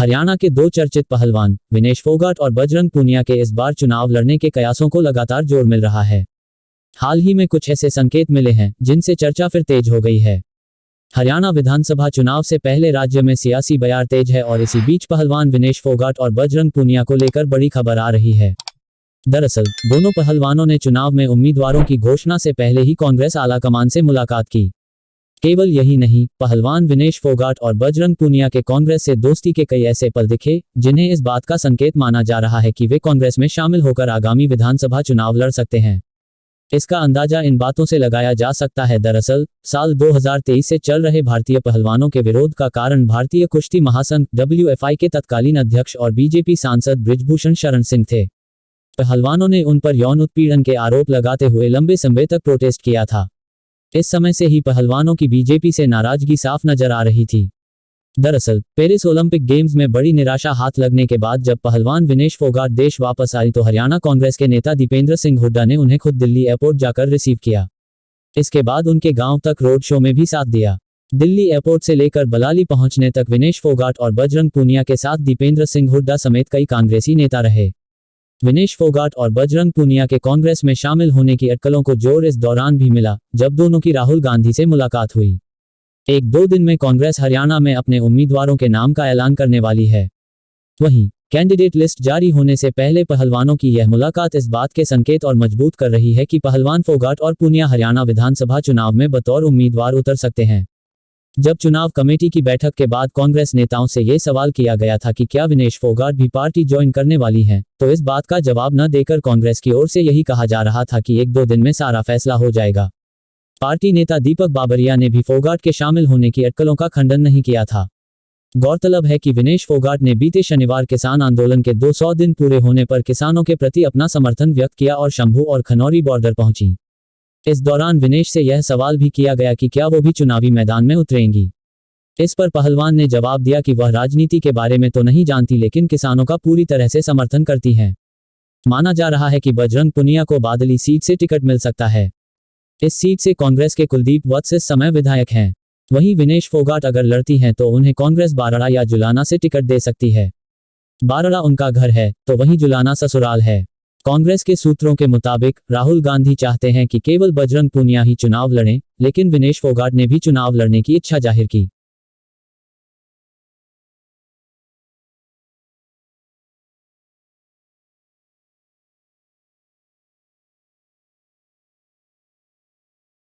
हरियाणा के दो चर्चित पहलवान विनेश फोगाट और बजरंग पूनिया के इस बार चुनाव लड़ने के कयासों को लगातार जोर मिल रहा है। हाल ही में कुछ ऐसे संकेत मिले हैं जिनसे चर्चा फिर तेज हो गई है। हरियाणा विधानसभा चुनाव से पहले राज्य में सियासी बयार तेज है और इसी बीच पहलवान विनेश फोगाट और बजरंग पूनिया को लेकर बड़ी खबर आ रही है। दरअसल दोनों पहलवानों ने चुनाव में उम्मीदवारों की घोषणा से पहले ही कांग्रेस आलाकमान से मुलाकात की। केवल यही नहीं, पहलवान विनेश फोगाट और बजरंग पूनिया के कांग्रेस से दोस्ती के कई ऐसे पल दिखे जिन्हें इस बात का संकेत माना जा रहा है कि वे कांग्रेस में शामिल होकर आगामी विधानसभा चुनाव लड़ सकते हैं। इसका अंदाजा इन बातों से लगाया जा सकता है। दरअसल साल 2023 से चल रहे भारतीय पहलवानों के विरोध का कारण भारतीय कुश्ती महासंघ WFI के तत्कालीन अध्यक्ष और बीजेपी सांसद बृजभूषण शरण सिंह थे। पहलवानों ने उन पर यौन उत्पीड़न के आरोप लगाते हुए लंबे समय तक प्रोटेस्ट किया था। इस समय से ही पहलवानों की बीजेपी से नाराजगी साफ नजर आ रही थी। दरअसल पेरिस ओलंपिक गेम्स में बड़ी निराशा हाथ लगने के बाद जब पहलवान विनेश फोगाट देश वापस आई तो हरियाणा कांग्रेस के नेता दीपेंद्र सिंह हुड्डा ने उन्हें खुद दिल्ली एयरपोर्ट जाकर रिसीव किया। इसके बाद उनके गांव तक रोड शो में भी साथ दिया। दिल्ली एयरपोर्ट से लेकर बलाली पहुंचने तक विनेश फोगाट और बजरंग पूनिया के साथ दीपेंद्र सिंह हुड्डा समेत कई कांग्रेसी नेता रहे। विनेश फोगाट और बजरंग पूनिया के कांग्रेस में शामिल होने की अटकलों को जोर इस दौरान भी मिला जब दोनों की राहुल गांधी से मुलाकात हुई। 1-2 दिन में कांग्रेस हरियाणा में अपने उम्मीदवारों के नाम का ऐलान करने वाली है। वहीं कैंडिडेट लिस्ट जारी होने से पहले पहलवानों की यह मुलाकात इस बात के संकेत और मजबूत कर रही है कि पहलवान फोगाट और पूनिया हरियाणा विधानसभा चुनाव में बतौर उम्मीदवार उतर सकते हैं। जब चुनाव कमेटी की बैठक के बाद कांग्रेस नेताओं से ये सवाल किया गया था कि क्या विनेश फोगाट भी पार्टी ज्वाइन करने वाली हैं, तो इस बात का जवाब न देकर कांग्रेस की ओर से यही कहा जा रहा था कि 1-2 दिन में सारा फैसला हो जाएगा। पार्टी नेता दीपक बाबरिया ने भी फोगाट के शामिल होने की अटकलों का खंडन नहीं किया था। गौरतलब है कि विनेश फोगाट ने बीते शनिवार किसान आंदोलन के 200 दिन पूरे होने पर किसानों के प्रति अपना समर्थन व्यक्त किया और शंभू और खनौरी बॉर्डर पहुंची। इस दौरान विनेश से यह सवाल भी किया गया कि क्या वो भी चुनावी मैदान में उतरेंगी। इस पर पहलवान ने जवाब दिया कि वह राजनीति के बारे में तो नहीं जानती लेकिन किसानों का पूरी तरह से समर्थन करती हैं। माना जा रहा है कि बजरंग पूनिया को बादली सीट से टिकट मिल सकता है। इस सीट से कांग्रेस के कुलदीप वत्स इस समय विधायक हैं। वहीं विनेश फोगाट अगर लड़ती हैं तो उन्हें कांग्रेस बारड़ा या जुलाना से टिकट दे सकती है। बारड़ा उनका घर है तो वहीं जुलाना ससुराल है। कांग्रेस के सूत्रों के मुताबिक राहुल गांधी चाहते हैं कि केवल बजरंग पूनिया ही चुनाव लड़ें, लेकिन विनेश फोगाट ने भी चुनाव लड़ने की इच्छा जाहिर की।